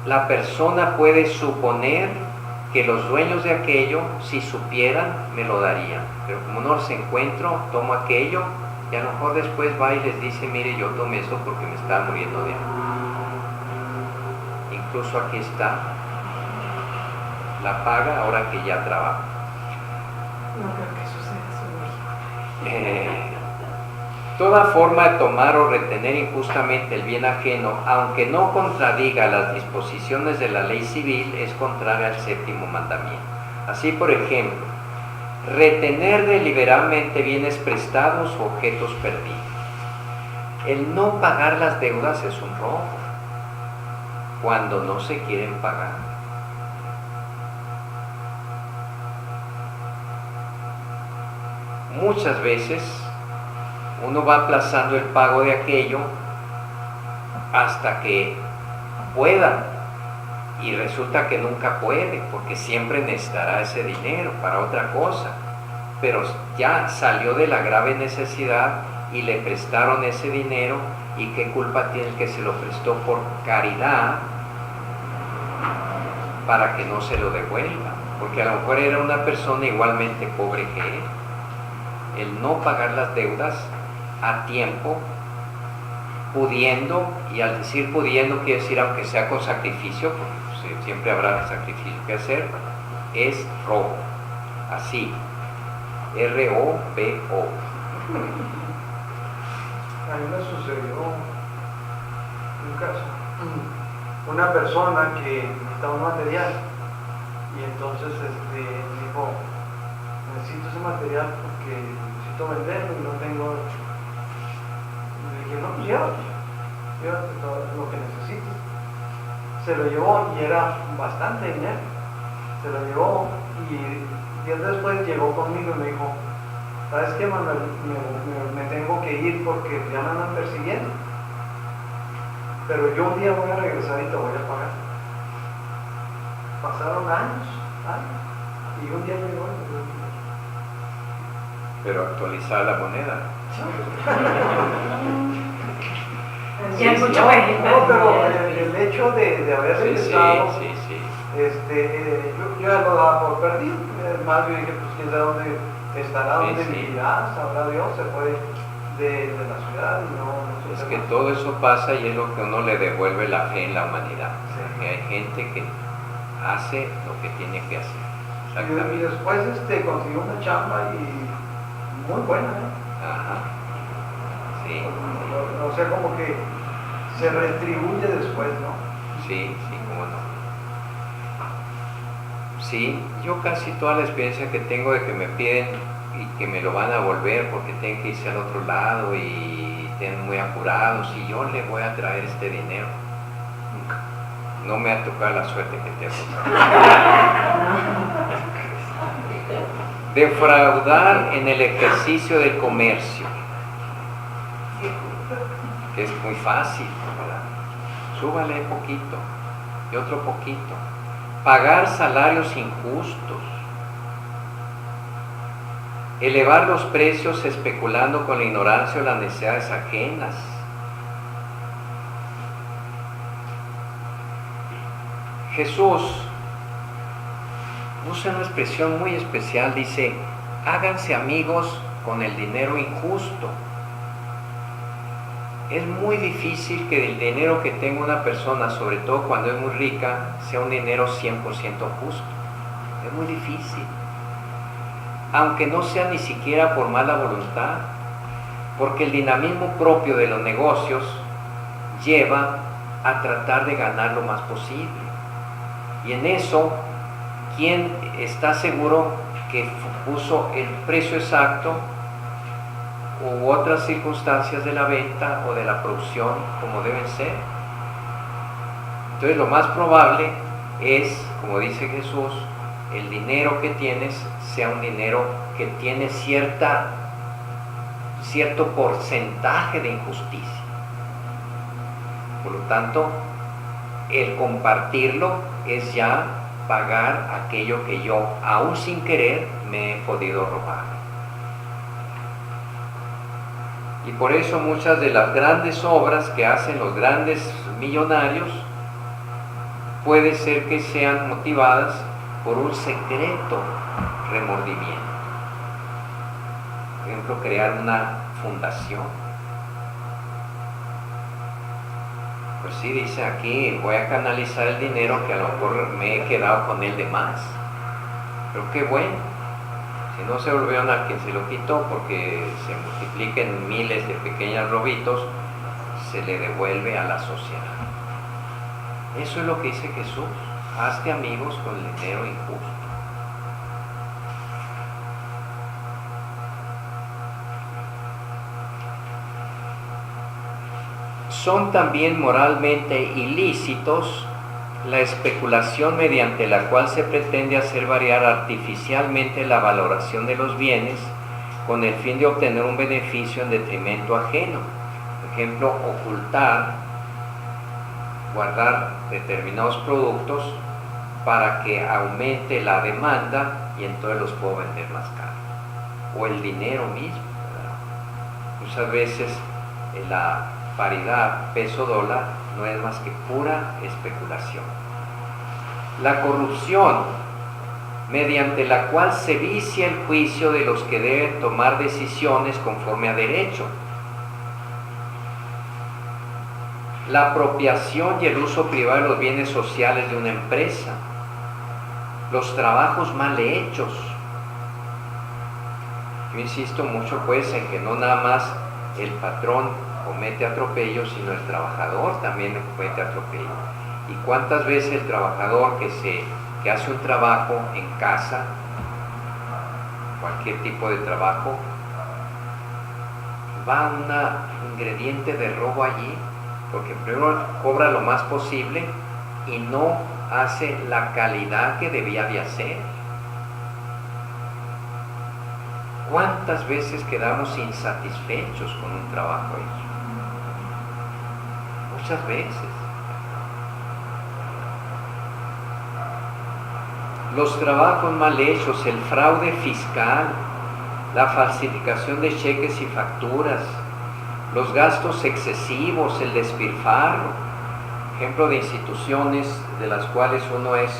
la persona puede suponer que los dueños de aquello, si supieran, me lo darían. Pero como no los encuentro, tomo aquello y a lo mejor después va y les dice, mire, yo tomé eso porque me estaba muriendo de hambre. Incluso aquí está la paga ahora que ya trabaja. No creo que suceda eso en México. Toda forma de tomar o retener injustamente el bien ajeno, aunque no contradiga las disposiciones de la ley civil, es contraria al séptimo mandamiento. Así, por ejemplo, retener deliberadamente bienes prestados o objetos perdidos. El no pagar las deudas es un robo, cuando no se quieren pagar. Muchas veces uno va aplazando el pago de aquello hasta que pueda, y resulta que nunca puede, porque siempre necesitará ese dinero para otra cosa, pero ya salió de la grave necesidad y le prestaron ese dinero, y qué culpa tiene el que se lo prestó por caridad para que no se lo devuelva, porque a lo mejor era una persona igualmente pobre que él. El no pagar las deudas a tiempo, pudiendo, y al decir pudiendo quiere decir aunque sea con sacrificio, porque pues, siempre habrá sacrificio que hacer, es robo. Así, R-O-B-O. A mí me sucedió un caso, una persona que necesitaba un material y entonces dijo, necesito ese material porque necesito venderlo y no tengo. Le dije, no, pues llévalo. llévate todo lo que necesites. Se lo llevó y era bastante dinero. Se lo llevó y días después llegó conmigo y me dijo, ¿sabes qué, Manuel? Me tengo que ir porque ya me andan persiguiendo. Pero yo un día voy a regresar y te voy a pagar. Pasaron años, y un día llegó. Pero actualizar la moneda. Ya hay mucho no, vegetal. pero el hecho de haber regresado, Sí. yo ya lo daba por perdido. Además, yo dije, pues quién sabe dónde estará, dónde vivirá, sabrá Dios, se fue de la ciudad y no Es que todo eso pasa y es lo que uno le devuelve la fe en la humanidad. Sí. Que hay gente que hace lo que tiene que hacer. Y Exactamente. después consiguió una chamba y muy buena, Ajá. Sí, O sea, como que se retribuye después, ¿no? sí, cómo no. Sí, yo casi toda la experiencia que tengo de que me piden y que me lo van a volver porque tienen que irse al otro lado y estén muy apurados y yo le voy a traer este dinero. Nunca. No me ha tocado la suerte que te ha tocado. Defraudar en el ejercicio del comercio, que es muy fácil, ¿verdad? Súbale poquito y otro poquito. Pagar salarios injustos. Elevar los precios especulando con la ignorancia o las necesidades ajenas. Jesús usa una expresión muy especial, dice, háganse amigos con el dinero injusto. Es muy difícil que el dinero que tenga una persona, sobre todo cuando es muy rica, sea un dinero 100% justo. Es muy difícil. Aunque no sea ni siquiera por mala voluntad, porque el dinamismo propio de los negocios lleva a tratar de ganar lo más posible. Y en eso, ¿quién está seguro que puso el precio exacto u otras circunstancias de la venta o de la producción como deben ser? Entonces lo más probable es, como dice Jesús, el dinero que tienes sea un dinero que tiene cierto porcentaje de injusticia. Por lo tanto, el compartirlo es ya pagar aquello que yo, aún sin querer, me he podido robar. Y por eso muchas de las grandes obras que hacen los grandes millonarios puede ser que sean motivadas por un secreto remordimiento. Por ejemplo, crear una fundación. Pues sí, dice aquí, voy a canalizar el dinero que a lo mejor me he quedado con él de más. Pero qué bueno. Si no se volvieron a quien se lo quitó, porque se multipliquen miles de pequeños robitos, se le devuelve a la sociedad. Eso es lo que dice Jesús. Hazte amigos con el dinero injusto. Son también moralmente ilícitos la especulación mediante la cual se pretende hacer variar artificialmente la valoración de los bienes con el fin de obtener un beneficio en detrimento ajeno. Por ejemplo, ocultar, guardar determinados productos para que aumente la demanda y entonces los puedo vender más caro. O el dinero mismo, ¿verdad? Muchas veces la paridad peso-dólar no es más que pura especulación. La corrupción, mediante la cual se vicia el juicio de los que deben tomar decisiones conforme a derecho. La apropiación y el uso privado de los bienes sociales de una empresa. Los trabajos mal hechos. Yo insisto mucho pues en que no nada más el patrón comete atropello, sino el trabajador también comete atropello. ¿Y cuántas veces el trabajador que hace un trabajo en casa, cualquier tipo de trabajo, va a un ingrediente de robo allí porque primero cobra lo más posible y no hace la calidad que debía de hacer. ¿Cuántas veces quedamos insatisfechos con un trabajo hecho? Muchas veces. Los trabajos mal hechos, el fraude fiscal, la falsificación de cheques y facturas, los gastos excesivos, el despilfarro, ejemplo de instituciones de las cuales uno es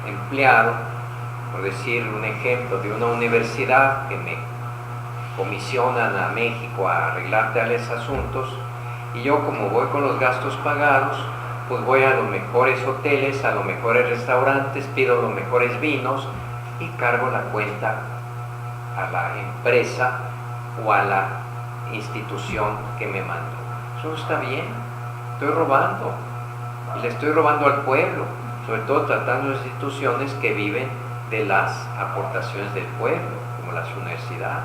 empleado, por decir un ejemplo de una universidad que me comisionan a México a arreglar tales asuntos, y yo como voy con los gastos pagados, pues voy a los mejores hoteles, a los mejores restaurantes, pido los mejores vinos y cargo la cuenta a la empresa o a la institución que me mandó. Eso no está bien, estoy robando y le estoy robando al pueblo, sobre todo tratando de instituciones que viven de las aportaciones del pueblo, como las universidades.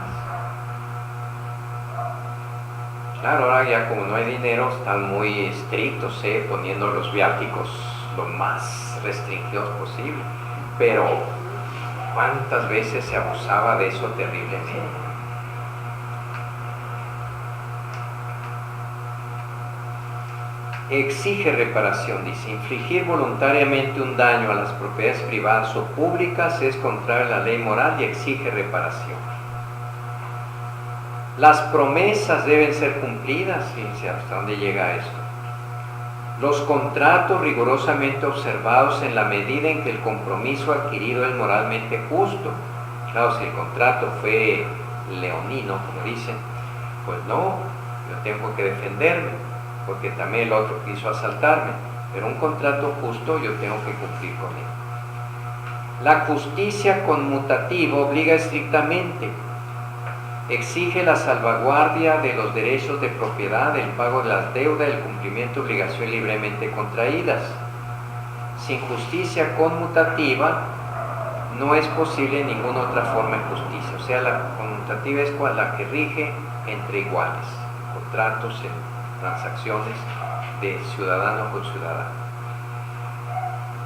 Claro, ahora ya como no hay dinero, están muy estrictos, poniendo los viáticos lo más restringidos posible. Pero, ¿cuántas veces se abusaba de eso terriblemente? Exige reparación, dice. Infligir voluntariamente un daño a las propiedades privadas o públicas es contrario a la ley moral y exige reparación. Las promesas deben ser cumplidas, fíjense hasta dónde llega esto. Los contratos rigurosamente observados en la medida en que el compromiso adquirido es moralmente justo. Claro, si el contrato fue leonino, como dicen, pues no, yo tengo que defenderme, porque también el otro quiso asaltarme, pero un contrato justo yo tengo que cumplir con él. La justicia conmutativa obliga estrictamente. Exige la salvaguardia de los derechos de propiedad, el pago de las deudas, el cumplimiento de obligaciones libremente contraídas. Sin justicia conmutativa no es posible ninguna otra forma de justicia. O sea, la conmutativa es la que rige entre iguales, en contratos, en transacciones de ciudadano con ciudadano.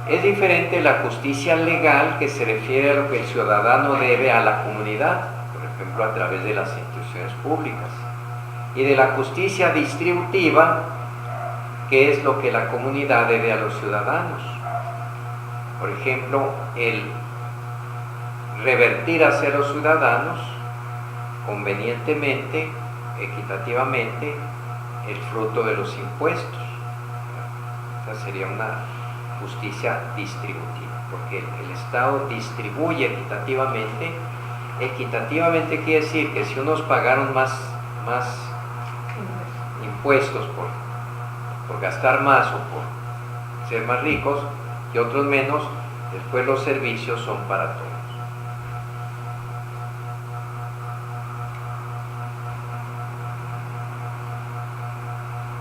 Es diferente la justicia legal, que se refiere a lo que el ciudadano debe a la comunidad, por ejemplo a través de las instituciones públicas, y de la justicia distributiva, que es lo que la comunidad debe a los ciudadanos. Por ejemplo, el revertir hacia los ciudadanos convenientemente, equitativamente, el fruto de los impuestos. Esa sería una justicia distributiva, porque el Estado distribuye equitativamente. Equitativamente quiere decir que si unos pagaron más impuestos por gastar más o por ser más ricos y otros menos, después los servicios son para todos.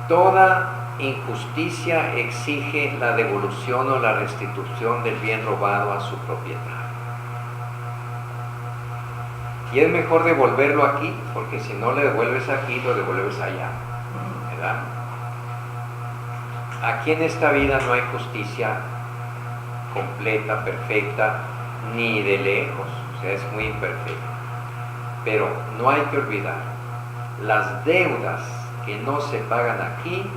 Toda injusticia exige la devolución o la restitución del bien robado a su propietario. Y es mejor devolverlo aquí, porque si no le devuelves aquí, lo devuelves allá, ¿verdad? Aquí en esta vida no hay justicia completa, perfecta, ni de lejos, o sea, es muy imperfecta. Pero no hay que olvidar, las deudas que no se pagan aquí,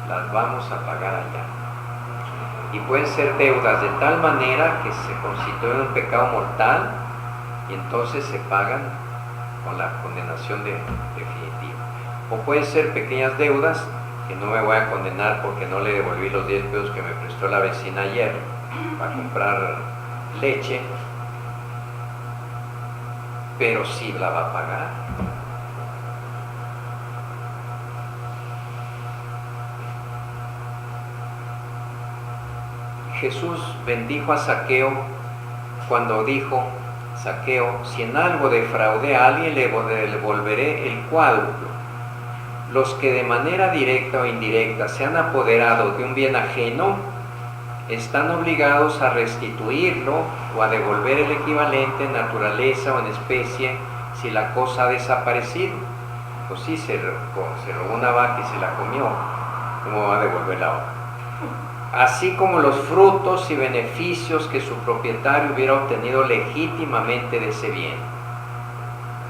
las vamos a pagar allá. Y pueden ser deudas de tal manera que se constituyen un pecado mortal, y entonces se pagan con la condenación definitiva. O pueden ser pequeñas deudas que no me voy a condenar porque no le devolví los 10 pesos que me prestó la vecina ayer para comprar leche, pero sí la va a pagar. Jesús bendijo a Zaqueo cuando dijo: Zaqueo, si en algo defraudé a alguien, le devolveré el cuádruplo. Los que de manera directa o indirecta se han apoderado de un bien ajeno, están obligados a restituirlo o a devolver el equivalente en naturaleza o en especie si la cosa ha desaparecido. pues sí, se robó una vaca y se la comió, ¿cómo va a devolver la vaca? Así como los frutos y beneficios que su propietario hubiera obtenido legítimamente de ese bien.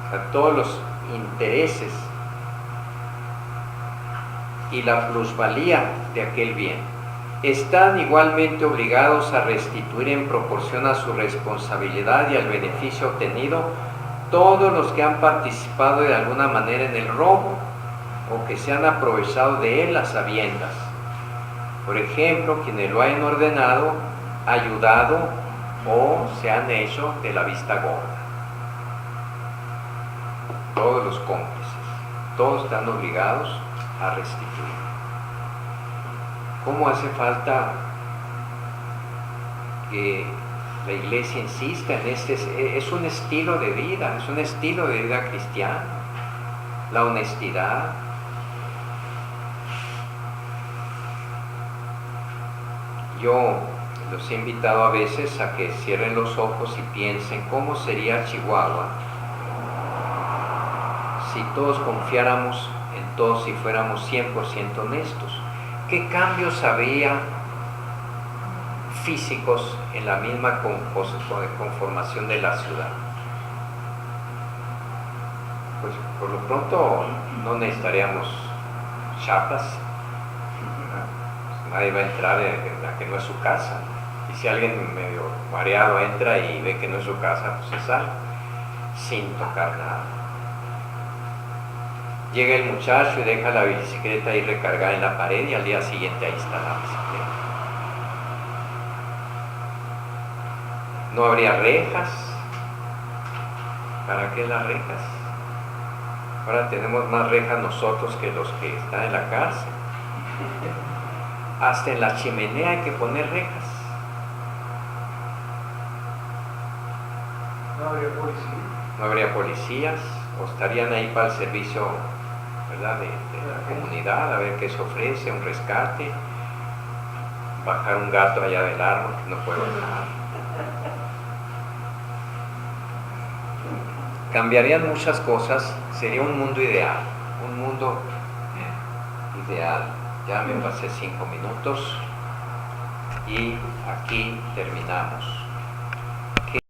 O sea, todos los intereses y la plusvalía de aquel bien. Están igualmente obligados a restituir en proporción a su responsabilidad y al beneficio obtenido todos los que han participado de alguna manera en el robo o que se han aprovechado de él a sabiendas. Por ejemplo, quienes lo hayan ordenado, ayudado o se han hecho de la vista gorda. Todos los cómplices, todos están obligados a restituir. ¿Cómo hace falta que la Iglesia insista en este? Es un estilo de vida, es un estilo de vida cristiano. La honestidad. Yo los he invitado a veces a que cierren los ojos y piensen cómo sería Chihuahua si todos confiáramos en todos y fuéramos 100% honestos. ¿Qué cambios habría físicos en la misma conformación de la ciudad? Pues por lo pronto no necesitaríamos chapas. Nadie va a entrar en la que no es su casa. Y si alguien medio mareado entra y ve que no es su casa, pues se sale sin tocar nada. Llega el muchacho y deja la bicicleta ahí recargada en la pared y al día siguiente ahí está la bicicleta. No habría rejas. ¿Para qué las rejas? Ahora tenemos más rejas nosotros que los que están en la cárcel. Hasta en la chimenea hay que poner rejas. No habría policía. No habría policías, o estarían ahí para el servicio, ¿verdad?, de la comunidad, a ver qué se ofrece, un rescate, bajar un gato allá del árbol que no puede bajar. Cambiarían muchas cosas, sería un mundo ideal, un mundo ideal. Ya me pasé 5 minutos y aquí terminamos.